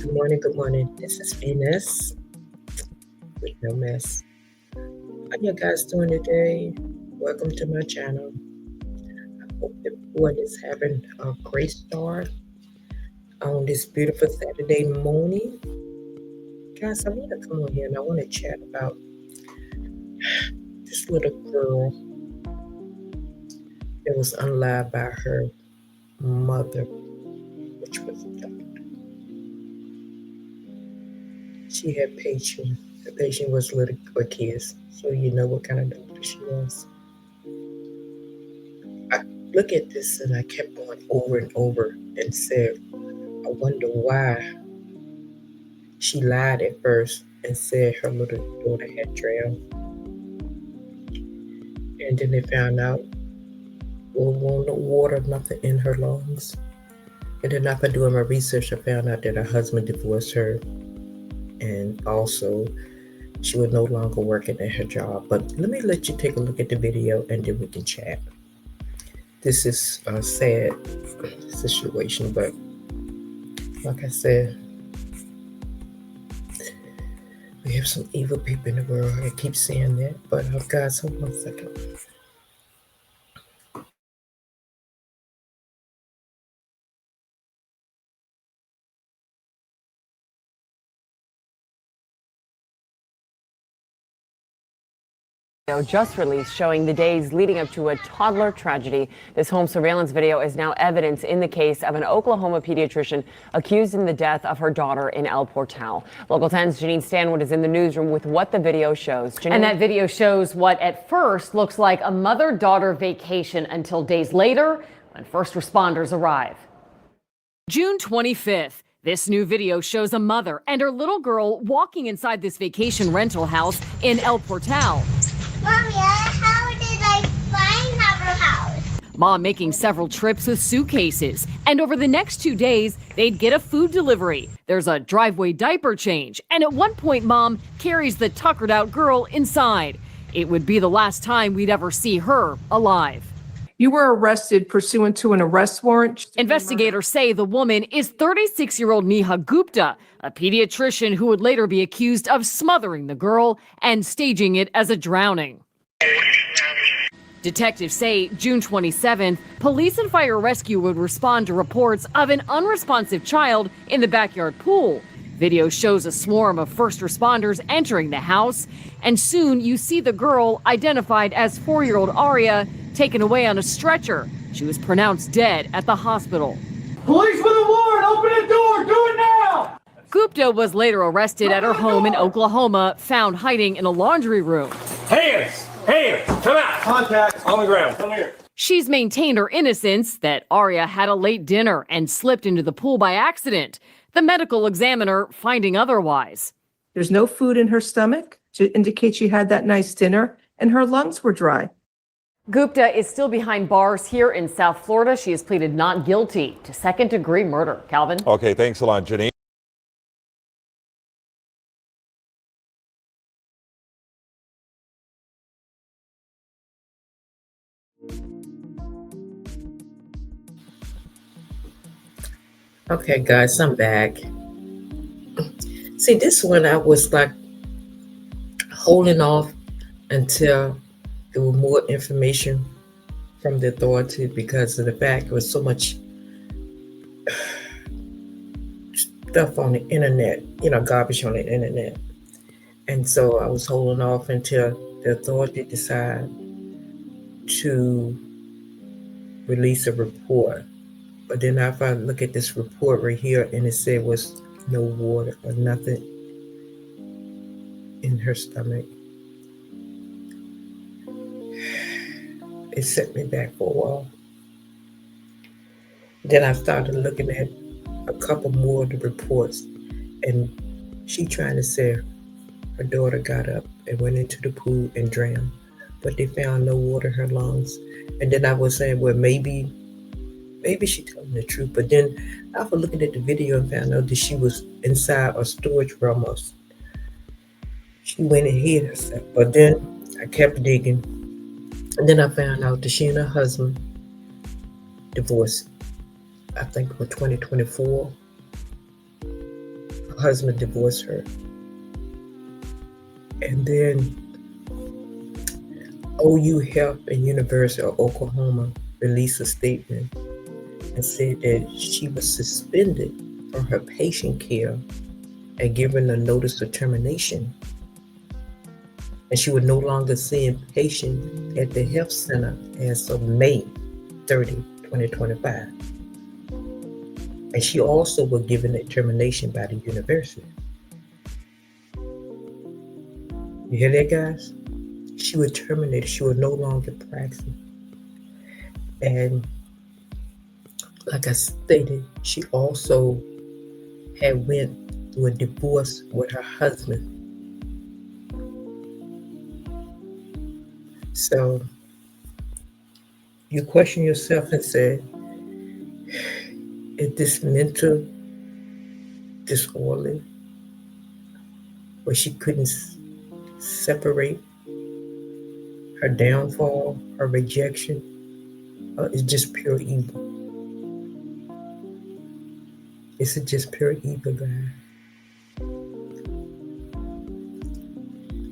Good morning, good morning. This is Venus with no mess. How you guys doing today? Welcome to my channel. I hope everyone is having a great start on this beautiful Saturday morning. Guys, I want to come on here and I want to chat about this little girl that was unalived by her mother, which was a doctor. She had patients. The patient was little kids, so you know what kind of doctor she was. I look at this and I kept going over and over and said, I wonder why she lied at first and said her little daughter had drowned. And then they found out, well, no water, nothing in her lungs. And then after doing my research, I found out that her husband divorced her. And also, she was no longer working at her job. But let me let you take a look at the video and then we can chat. This is a sad situation, but like I said, we have some evil people in the world. I keep saying that, but guys, hold on a second. Just released showing the days leading up to a toddler tragedy. This home surveillance video is now evidence in the case of an Oklahoma pediatrician accused in the death of her daughter in El Portal. Local 10's Janine Stanwood is in the newsroom with what the video shows. Janine? And that video shows what at first looks like a mother-daughter vacation until days later when first responders arrive. June 25th. This new video shows a mother and her little girl walking inside this vacation rental house in El Portal. Mommy, how did I find our house? Mom making several trips with suitcases. And over the next 2 days, they'd get a food delivery. There's a driveway diaper change. And at one point, Mom carries the tuckered out girl inside. It would be the last time we'd ever see her alive. You were arrested pursuant to an arrest warrant. Investigators say the woman is 36-year-old Neha Gupta, a pediatrician who would later be accused of smothering the girl and staging it as a drowning. Detectives say June 27th, police and fire rescue would respond to reports of an unresponsive child in the backyard pool. Video shows a swarm of first responders entering the house, and soon you see the girl, identified as 4-year-old Aria, taken away on a stretcher. She was pronounced dead at the hospital. Police with a warrant! Open the door! Do it now! Gupta was later arrested at her home in Oklahoma, found hiding in a laundry room. Hands! Hands! Come out! Contact on the ground. Come here. She's maintained her innocence, that Aria had a late dinner and slipped into the pool by accident. The medical examiner finding otherwise. There's no food in her stomach to indicate she had that nice dinner, and her lungs were dry. Gupta is still behind bars here in South Florida. She has pleaded not guilty to second-degree murder. Calvin? Okay, thanks a lot, Janine. Okay, guys, I'm back. See, this one I was like holding off until there was more information from the authority because of the fact there was so much stuff on the internet, garbage on the internet. And so I was holding off until the authority decided to release a report. But then if I look at this report right here and it said was no water or nothing in her stomach, it set me back for a while. Then I started looking at a couple more of the reports, and she trying to say her daughter got up and went into the pool and drowned, but they found no water in her lungs. And then I was saying, well, maybe she telling the truth. But then after looking at the video and found out that she was inside a storage room, she went and hid herself. But then I kept digging. And then I found out that she and her husband divorced, I think, for 2024. her husband divorced her. And then OU Health and University of Oklahoma released a statement and said that she was suspended from her patient care and given a notice of termination. And she would no longer see patients at the health center as of May 30, 2025. And she also was given a termination by the university. You hear that, guys? She was terminated. She was no longer practicing. And like I stated, she also had went through a divorce with her husband. So you question yourself and say, is this mental disorder where she couldn't separate her downfall, her rejection, or is just pure evil? Is it just pure evil, guys?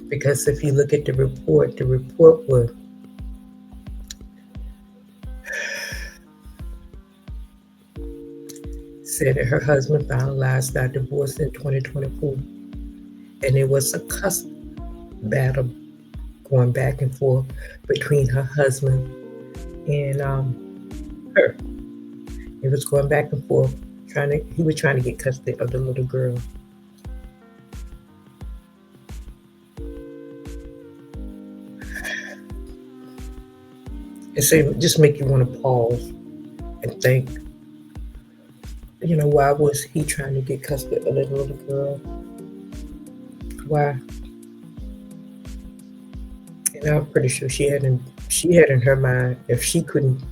Because if you look at the report was said that her husband finalized that divorce in 2024, and it was a constant battle going back and forth between her husband and her. It was going back and forth, he was trying to get custody of the little girl. And so just make you want to pause and think, why was he trying to get custody of that little girl? Why? And I'm pretty sure she had in her mind, if she couldn't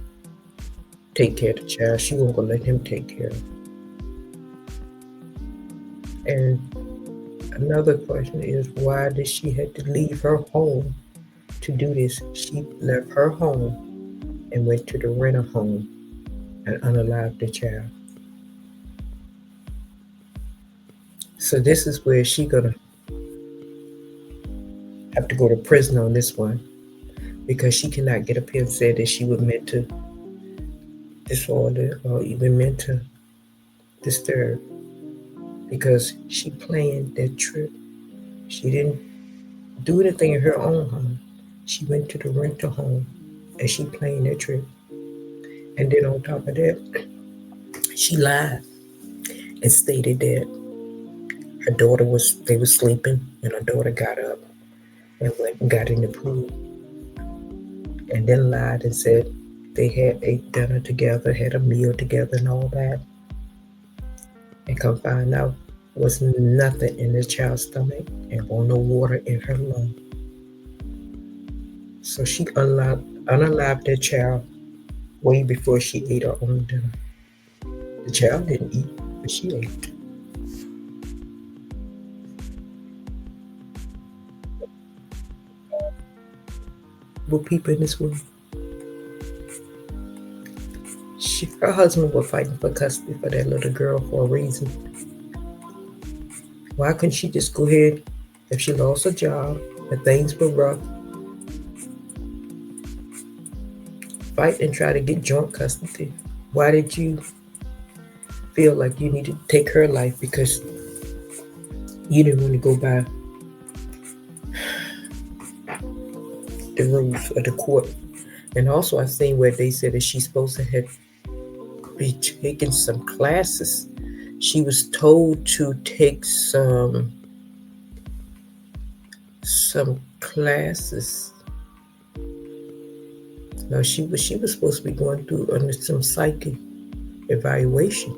take care of the child, she wasn't gonna let him take care of it. And another question is, why did she have to leave her home to do this? She left her home and went to the rental home and unalived the child. So this is where she gonna have to go to prison on this one, because she cannot get up here and say that she was mental disorder or even mental disturbed, because she planned that trip. She didn't do anything in her own home. She went to the rental home and she planned that trip. And then on top of that, she lied and stated that her daughter they were sleeping and her daughter got up and went and got in the pool. And then lied and said they had ate dinner together, had a meal together and all that. And come find out, was nothing in the child's stomach and was no water in her lung. So she unalived that child way before she ate her own dinner. The child didn't eat, but she ate. With people in this world. Her husband was fighting for custody for that little girl for a reason. Why couldn't she just go ahead, if she lost her job and things were rough, fight and try to get joint custody? Why did you feel like you needed to take her life because you didn't want to go by the rules of the court? And also I seen where they said that she's supposed to have be taking some classes. She was told to take some classes. No, she was supposed to be going through under some psychic evaluation.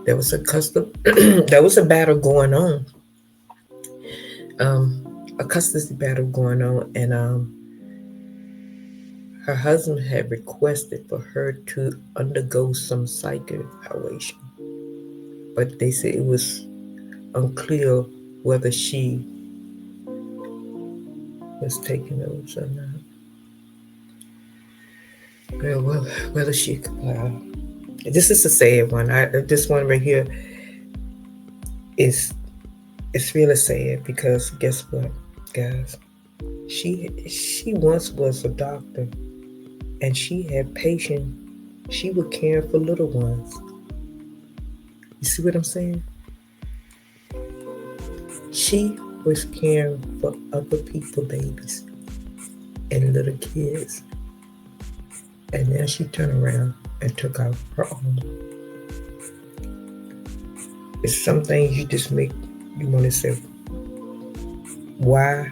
There was there was a battle going on. A custody battle going on, and her husband had requested for her to undergo some psychic evaluation, but they said it was unclear whether she was taking those or not. Well, whether she, this is a sad one. This one right here, it's really sad because guess what, guys? She once was a doctor and she had patience. She would care for little ones. You see what I'm saying? She was caring for other people's babies and little kids. And then she turned around and took out her own. It's some things you just make you want to say, why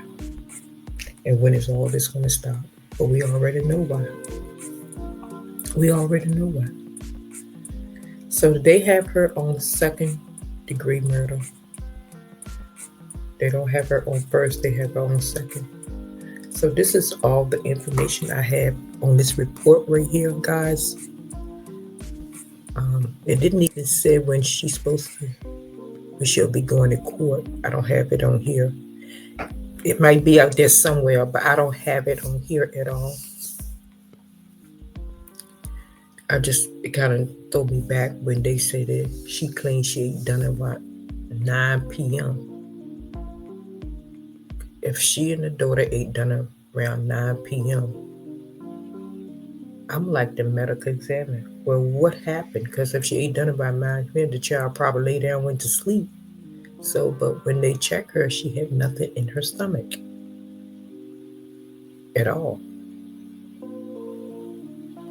and when is all this going to stop? But we already know why. We already know why. So they have her on second-degree murder. They don't have her on first, they have her on second. So this is all the information I have on this report right here, guys. It didn't even say when she'll be going to court. I don't have it on here. It might be out there somewhere, but I don't have it on here at all. It kind of threw me back when they said that she claimed she had done it about 9 p.m. If she and the daughter ate dinner around 9 p.m., I'm like the medical examiner. Well, what happened? Because if she ate dinner by 9 p.m., the child probably lay down and went to sleep. So, but when they check her, she had nothing in her stomach at all.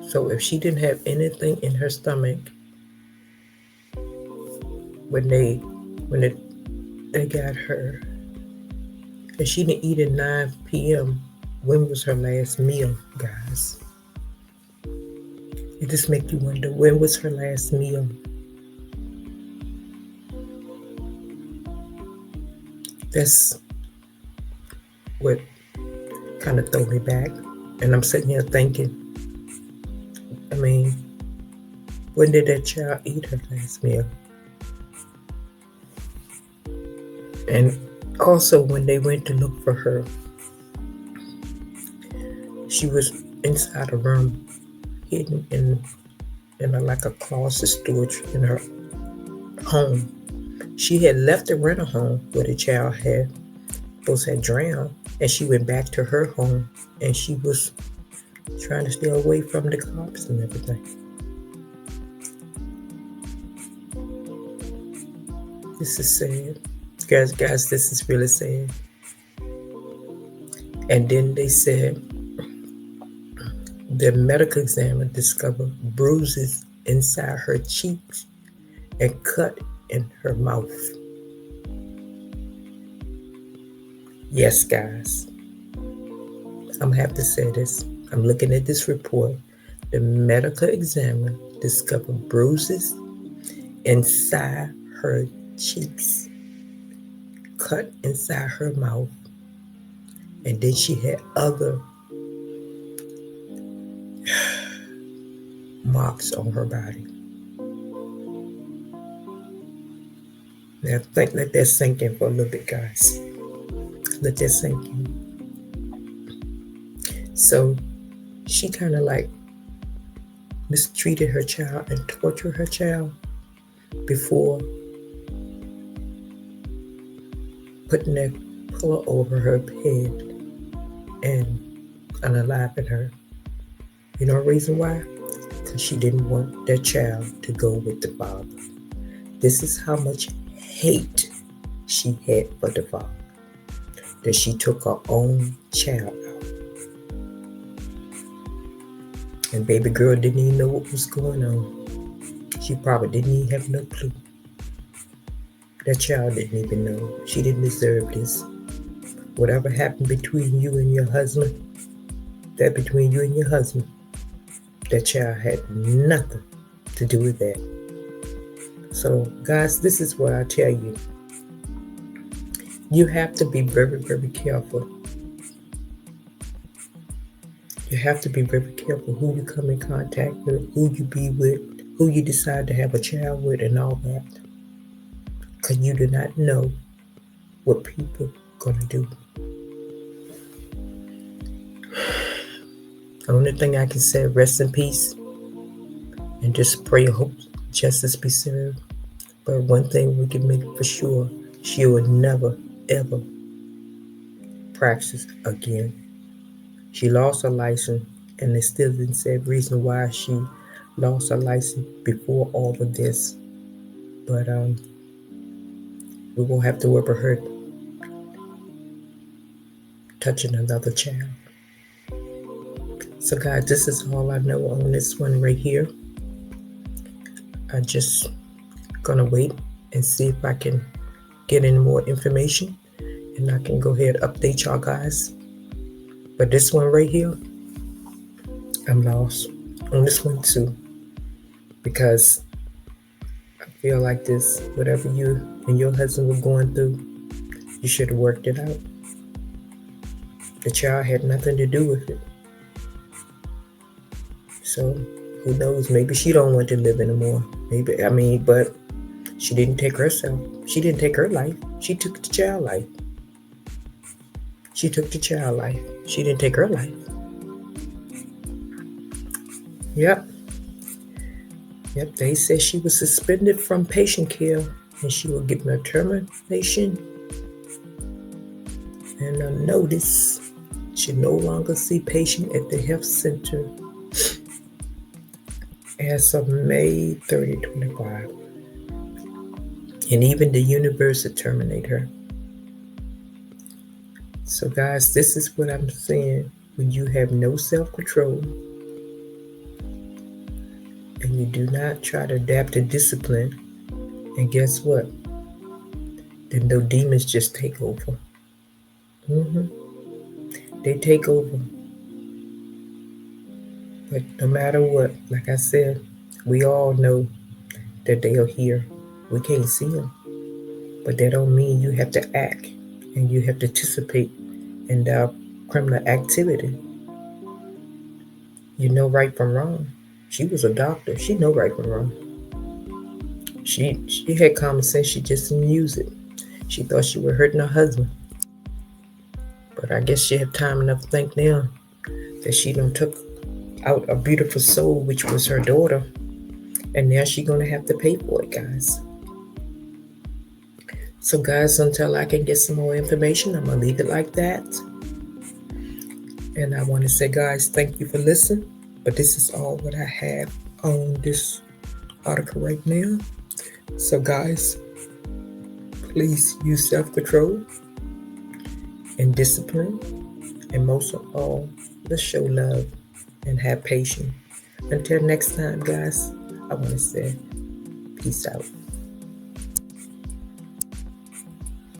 So if she didn't have anything in her stomach when they got her, and she didn't eat at 9 p.m., when was her last meal, guys? It just makes you wonder, when was her last meal? That's what kind of threw me back. And I'm sitting here thinking, I mean, when did that child eat her last meal? And also when they went to look for her, she was inside a room, hidden in like a closet storage in her home. She had left the rental home where the child had drowned, and she went back to her home, and she was trying to stay away from the cops and everything. This is sad. Guys, this is really sad. And then they said the medical examiner discovered bruises inside her cheeks and cut in her mouth. Yes, guys. I'm happy to say this. I'm looking at this report. The medical examiner discovered bruises inside her cheeks, cut inside her mouth, and then she had other marks on her body. Now let that sink in for a little bit, guys. Let that sink in. So she kind of like mistreated her child and tortured her child before putting that pillow over her head and unaliving her. You know the reason why? Because she didn't want that child to go with the father. This is how much hate she had for the father, that she took her own child out. And baby girl didn't even know what was going on. She probably didn't even have no clue. That child didn't even know. She didn't deserve this. Whatever happened between you and your husband, that between you and your husband, that child had nothing to do with that. So guys, this is what I tell you. You have to be very, very careful. You have to be very careful who you come in contact with, who you be with, who you decide to have a child with, and all that. Because you do not know what people are going to do. The only thing I can say, rest in peace, and just pray, hope justice be served. But one thing we can make for sure, she will never, ever practice again. She lost her license, and they still didn't say the reason why she lost her license before all of this. But we won't have to worry about her touching another child. So guys, this is all I know on this one right here. I'm just gonna wait and see if I can get any more information, and I can go ahead and update y'all guys. But this one right here, I'm lost on this one too, because I feel like this, whatever you and your husband were going through, you should have worked it out. The child had nothing to do with it. So who knows? Maybe she don't want to live anymore. But she didn't take herself. She didn't take her life. She took the child life. She took the child life. She didn't take her life. Yep. They said she was suspended from patient care and she was given a termination and a notice. She no longer see patient at the health center as of May 30, 2025. And even the university terminate her. So guys, this is what I'm saying. When you have no self-control and you do not try to adapt to discipline, and guess what? Then those demons just take over. They take over. But no matter what, like I said, we all know that they are here. We can't see them. But that don't mean you have to act and you have to participate in the criminal activity. You know right from wrong. She was a doctor. She know right from wrong. She had common sense. She just didn't use it. She thought she was hurting her husband. But I guess she had time enough to think now that she done took out a beautiful soul, which was her daughter. And now she's going to have to pay for it, guys. So guys, until I can get some more information, I'm going to leave it like that. And I want to say, guys, thank you for listening. But this is all what I have on this article right now. So guys, please use self-control and discipline. And most of all, let's show love and have patience. Until next time, guys, I want to say peace out.